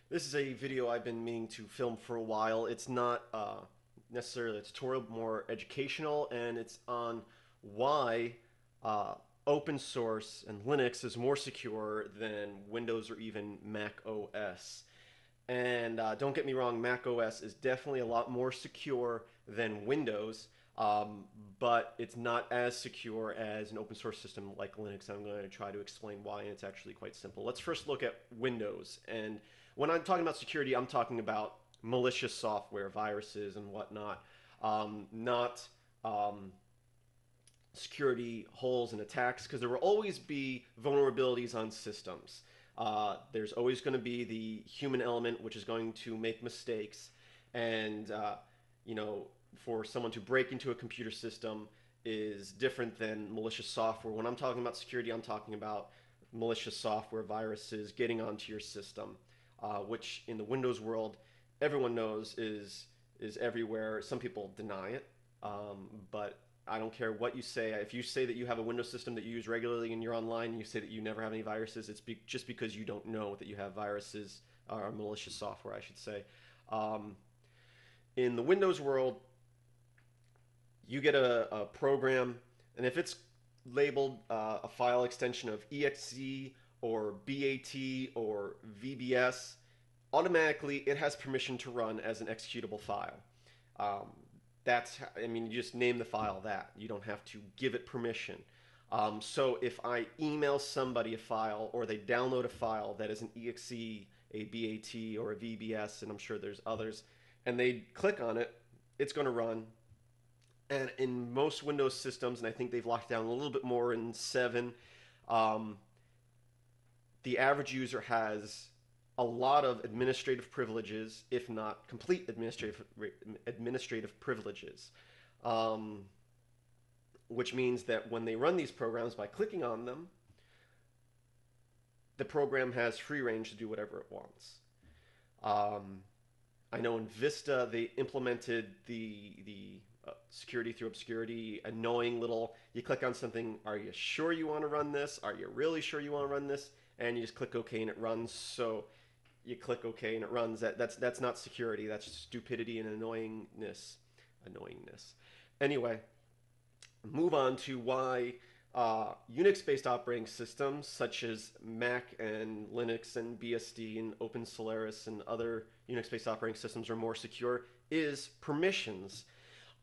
This is a video I've been meaning to film for a while. It's not necessarily a tutorial, but more educational, and it's on why uh, open source and Linux is more secure than Windows or even Mac OS. And don't get me wrong, Mac OS is definitely a lot more secure than Windows, um, but it's not as secure as an open source system like Linux. I'm going to try to explain why, and it's actually quite simple. Let's first look at Windows. And when I'm talking about security, I'm talking about malicious software, viruses, and whatnot, not um, security holes and attacks, because there will always be vulnerabilities on systems. There's always going to be the human element, which is going to make mistakes, and you know, for someone to break into a computer system is different than malicious software. When I'm talking about security, I'm talking about malicious software, viruses getting onto your system, which in the Windows world, everyone knows is everywhere. Some people deny it, but I don't care what you say. If you say that you have a Windows system that you use regularly and you're online and you say that you never have any viruses, it's just because you don't know that you have viruses or malicious software, I should say. Um, in the Windows world, you get a program, and if it's labeled a file extension of exe or BAT or VBS, automatically it has permission to run as an executable file. Um, I mean, you just name the file that. You don't have to give it permission. So if I email somebody a file or they download a file that is an exe, a BAT, or a VBS, and I'm sure there's others, and they click on it, it's going to run. And in most Windows systems, and I think they've locked down a little bit more in 7, um, the average user has a lot of administrative privileges, if not complete administrative privileges, um, which means that when they run these programs by clicking on them, the program has free range to do whatever it wants. Um, I know in Vista they implemented the security through obscurity, annoying little. You click on something. Are you sure you want to run this? Are you really sure you want to run this? And you just click OK and it runs. So you click OK and it runs. That's not security. That's stupidity and annoyingness. Annoyingness. Anyway, move on to why Unix-based operating systems such as Mac and Linux and BSD and Open Solaris and other Unix-based operating systems are more secure is permissions.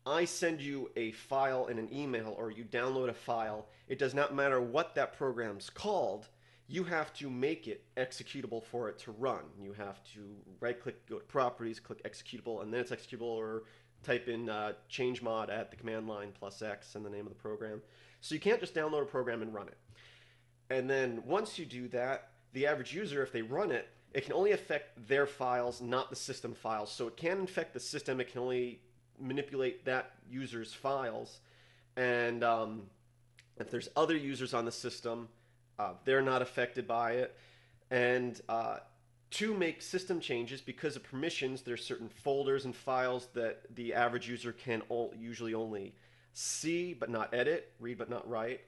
I send you a file in an email or you download a file. It does not matter what that program's called. You have to make it executable for it to run. You have to right-click, go to Properties, click Executable, and then it's executable, or type in change mod at the command line plus X and the name of the program. So you can't just download a program and run it. And then once you do that, the average user, if they run it, it can only affect their files, not the system files. So it can infect the system. It can only manipulate that user's files. And if there's other users on the system, they're not affected by it. And to make system changes, because of permissions, there's certain folders and files that the average user can usually only see but not edit, read but not write.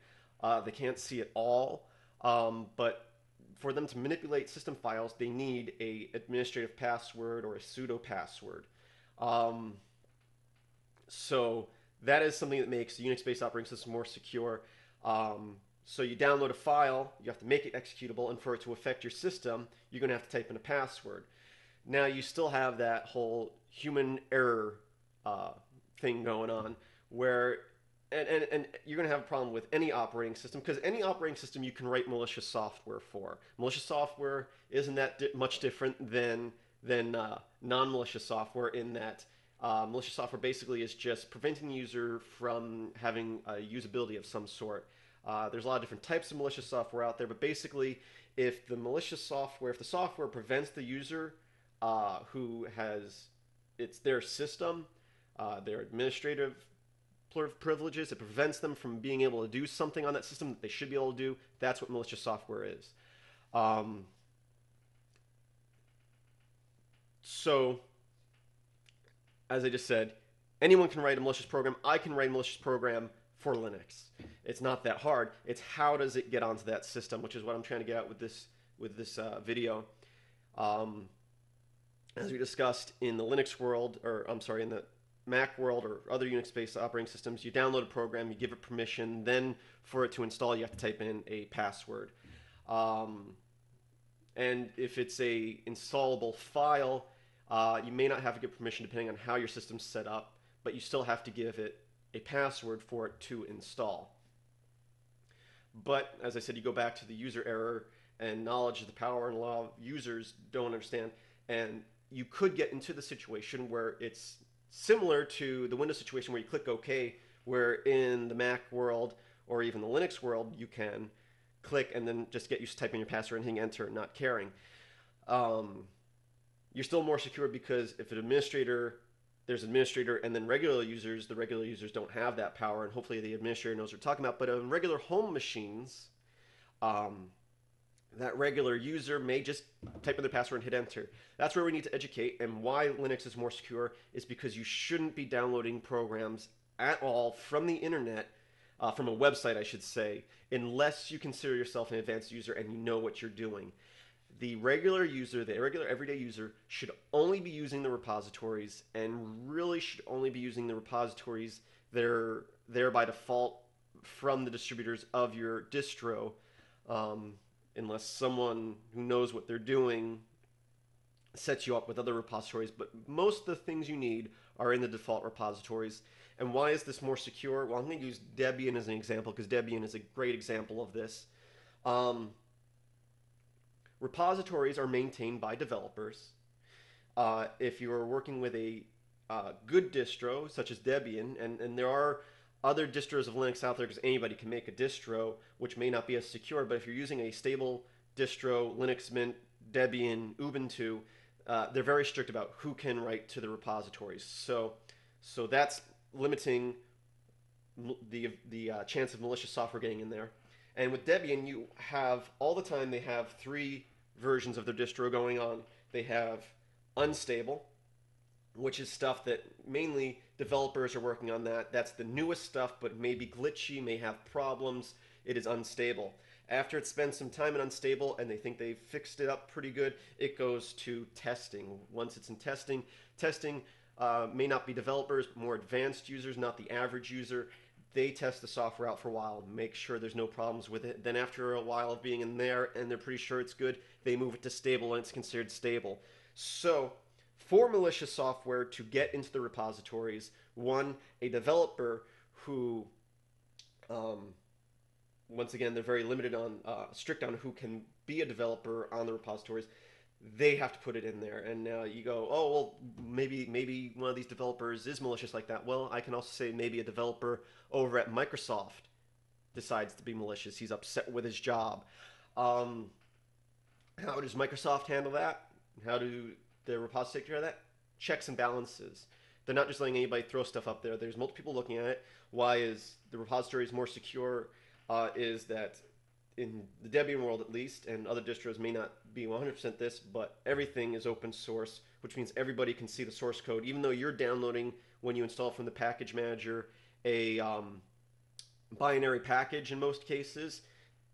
They can't see it all. But for them to manipulate system files, they need a administrative password or a pseudo password. Um, so that is something that makes the Unix-based operating system more secure. So you download a file, you have to make it executable, and for it to affect your system, you're going to have to type in a password. Now you still have that whole human error thing going on, where and you're going to have a problem with any operating system, because any operating system you can write malicious software for. Malicious software isn't that much different than non-malicious software, in that malicious software basically is just preventing the user from having a usability of some sort. There's a lot of different types of malicious software out there, but basically, if the software prevents the user who has, it's their system, their administrative privileges, it prevents them from being able to do something on that system that they should be able to do. That's what malicious software is. Um, so, as I just said, anyone can write a malicious program. I can write a malicious program for Linux. It's not that hard. It's how does it get onto that system, which is what I'm trying to get at with this video. Um, as we discussed in the Linux world, or I'm sorry, in the Mac world or other Unix-based operating systems, you download a program, you give it permission, then for it to install, you have to type in a password. Um, and if it's a installable file, you may not have to give permission depending on how your system's set up, but you still have to give it a password for it to install. But as I said, you go back to the user error and knowledge of the power, and a lot of users don't understand. And you could get into the situation where it's similar to the Windows situation where you click OK, where in the Mac world or even the Linux world, you can click and then just get used to typing your password and hitting enter, not caring. Um, you're still more secure because if an administrator, there's administrator and then regular users, the regular users don't have that power, and hopefully the administrator knows what we're talking about. But on regular home machines, um, that regular user may just type in their password and hit enter. That's where we need to educate, and why Linux is more secure is because you shouldn't be downloading programs at all from the internet, from a website, I should say, unless you consider yourself an advanced user and you know what you're doing. The regular user, the regular everyday user, should only be using the repositories, and really should only be using the repositories that are there by default from the distributors of your distro, um, unless someone who knows what they're doing sets you up with other repositories. But most of the things you need are in the default repositories. And why is this more secure? Well, I'm going to use Debian as an example because Debian is a great example of this. Um, Repositories are maintained by developers. If you are working with a good distro, such as Debian, and there are other distros of Linux out there because anybody can make a distro, which may not be as secure, but if you're using a stable distro, Linux Mint, Debian, Ubuntu, they're very strict about who can write to the repositories. So that's limiting the chance of malicious software getting in there. And with Debian, you have all the time they have three versions of their distro going on. They have unstable, which is stuff that mainly developers are working on. That's the newest stuff, but may be glitchy, may have problems. It is unstable. After it spends some time in unstable and they think they've fixed it up pretty good, it goes to testing. Once it's in testing, may not be developers, but more advanced users, not the average user. They test the software out for a while, make sure there's no problems with it. Then after a while of being in there and they're pretty sure it's good, they move it to stable and it's considered stable. So for malicious software to get into the repositories, one, a developer who, once again, they're very limited on, strict on who can be a developer on the repositories. They have to put it in there, and now you go, oh well, maybe one of these developers is malicious like that. Well, I can also say maybe a developer over at Microsoft decides to be malicious. He's upset with his job. Um, how does Microsoft handle that? How do the repositories take care of that? Checks and balances. They're not just letting anybody throw stuff up there. There's multiple people looking at it. Why is the repositories more secure? Is that in the Debian world at least, and other distros may not be 100% this, but everything is open source, which means everybody can see the source code. Even though you're downloading, when you install from the package manager, a binary package in most cases,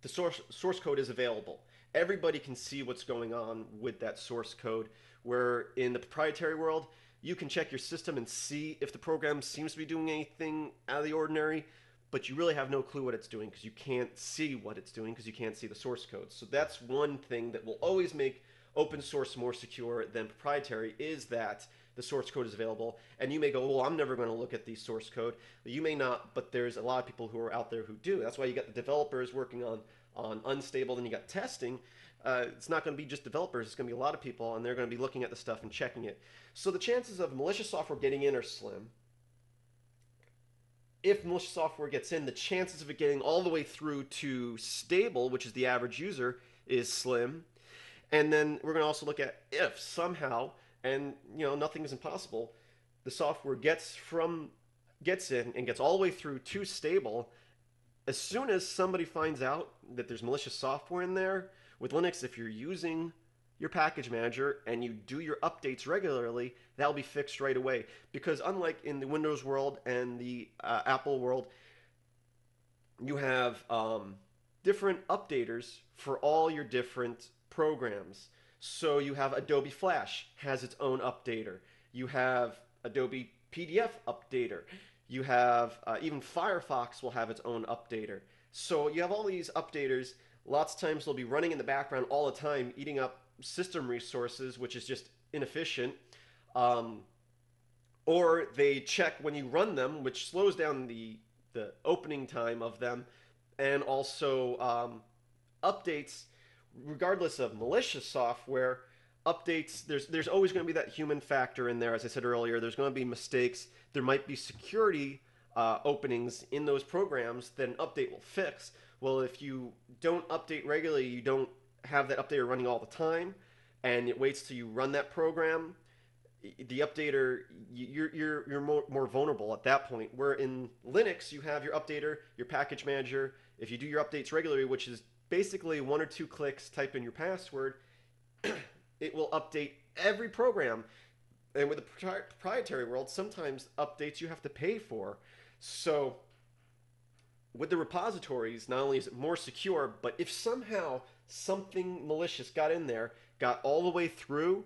the source code is available. Everybody can see what's going on with that source code, where in the proprietary world, you can check your system and see if the program seems to be doing anything out of the ordinary, but you really have no clue what it's doing because you can't see what it's doing because you can't see the source code. So that's one thing that will always make open source more secure than proprietary, is that the source code is available. And you may go, well, I'm never going to look at the source code. You may not, but there's a lot of people who are out there who do. That's why you got the developers working on unstable, then you got testing. It's not going to be just developers. It's going to be a lot of people, and they're going to be looking at the stuff and checking it. So the chances of malicious software getting in are slim. If malicious software gets in, the chances of it getting all the way through to stable, which is the average user, is slim. And then we're going to also look at if somehow, and nothing is impossible, the software gets in and gets all the way through to stable. As soon as somebody finds out that there's malicious software in there, with Linux, if you're using your package manager and you do your updates regularly, that'll be fixed right away. Because unlike in the Windows world and the Apple world, you have different updaters for all your different programs. So you have Adobe Flash has its own updater. You have Adobe PDF updater. You have even Firefox will have its own updater. So you have all these updaters. Lots of times they'll be running in the background all the time, eating up system resources, which is just inefficient. Um, or they check when you run them, which slows down the opening time of them, and also updates, regardless of malicious software, updates. There's always going to be that human factor in there. As I said earlier, there's going to be mistakes. There might be security openings in those programs that an update will fix. Well, if you don't update regularly, you don't have that updater running all the time, and it waits till you run that program, the updater, you're more vulnerable at that point. Where in Linux you have your updater, your package manager. If you do your updates regularly, which is basically 1 or 2 clicks, type in your password, it will update every program. And with the proprietary world, sometimes updates you have to pay for. So with the repositories, not only is it more secure, but if somehow something malicious got in there, got all the way through,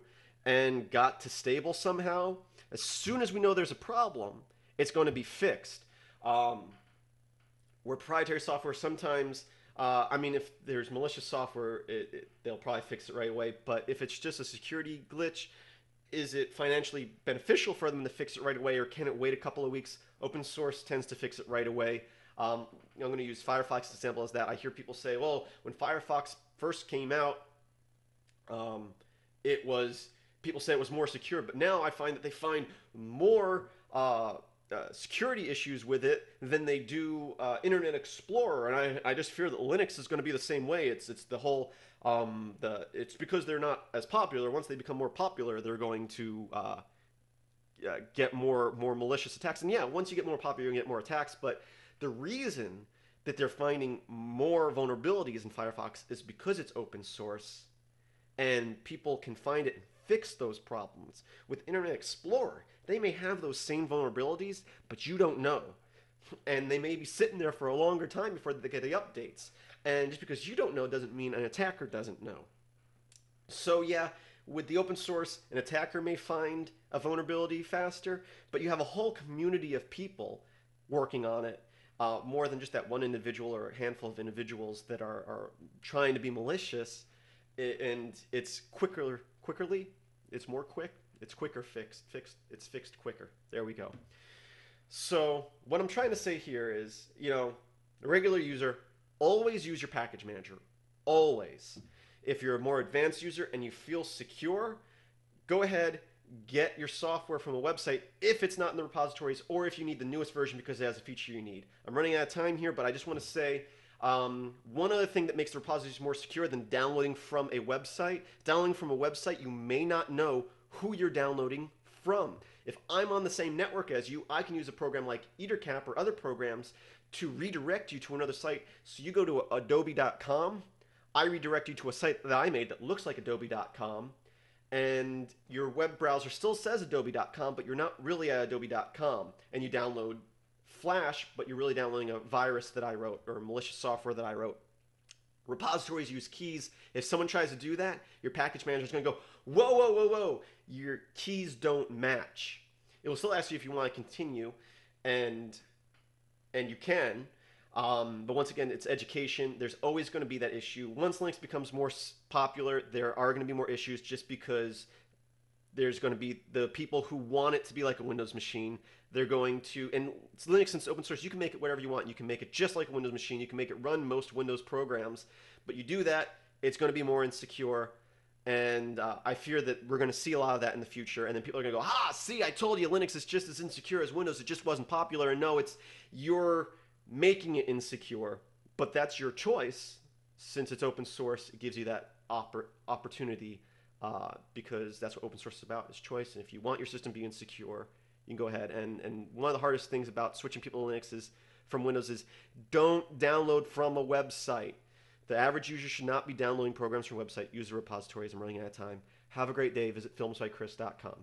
and got to stable somehow, as soon as we know there's a problem, it's going to be fixed. Where proprietary software sometimes, I mean, if there's malicious software, they'll probably fix it right away. But if it's just a security glitch, is it financially beneficial for them to fix it right away, or can it wait a couple of weeks? Open source tends to fix it right away. I'm going to use Firefox example as that. I hear people say, well, when Firefox first came out, it was people say it was more secure, but now I find that they find more security issues with it than they do Internet Explorer, and I just fear that Linux is going to be the same way. It's the whole it's because they're not as popular. Once they become more popular, they're going to get more malicious attacks. And yeah, once you get more popular, you get more attacks. But the reason that they're finding more vulnerabilities in Firefox is because it's open source, and people can find it and fix those problems. With Internet Explorer, they may have those same vulnerabilities, but you don't know. And they may be sitting there for a longer time before they get the updates. And just because you don't know doesn't mean an attacker doesn't know. So yeah, with the open source, an attacker may find a vulnerability faster, but you have a whole community of people working on it, more than just that one individual or a handful of individuals that are trying to be malicious. And it's quickerly, it's more quick, it's quicker it's fixed quicker. There we go. So what I'm trying to say here is, a regular user, always use your package manager. Always. If you're a more advanced user and you feel secure, go ahead, get your software from a website if it's not in the repositories, or if you need the newest version because it has a feature you need. I'm running out of time here, but I just want to say, one other thing that makes the repositories more secure than downloading from a website, you may not know who you're downloading from. If I'm on the same network as you, I can use a program like EtherCap or other programs to redirect you to another site. So you go to adobe.com, I redirect you to a site that I made that looks like adobe.com, and your web browser still says adobe.com, but you're not really at adobe.com, and you download Flash, but you're really downloading a virus that I wrote or malicious software that I wrote. Repositories use keys. If someone tries to do that, your package manager is going to go, whoa, whoa, whoa, whoa, your keys don't match. It will still ask you if you want to continue, and you can. But once again, it's education. There's always going to be that issue. Once Linux becomes more popular, there are going to be more issues just because there's going to be the people who want it to be like a Windows machine. They're going to, and Linux, since it's open source, you can make it whatever you want. You can make it just like a Windows machine. You can make it run most Windows programs. But you do that, it's going to be more insecure. And I fear that we're going to see a lot of that in the future. And then people are going to go, see, I told you Linux is just as insecure as Windows. It just wasn't popular. And no, you're making it insecure. But that's your choice. Since it's open source, it gives you that opportunity, because that's what open source is about, is choice. And if you want your system to be insecure, you can go ahead. And one of the hardest things about switching people to Linux from Windows is don't download from a website. The average user should not be downloading programs from a website. Use the repositories. I'm running out of time. Have a great day. Visit filmsbychris.com.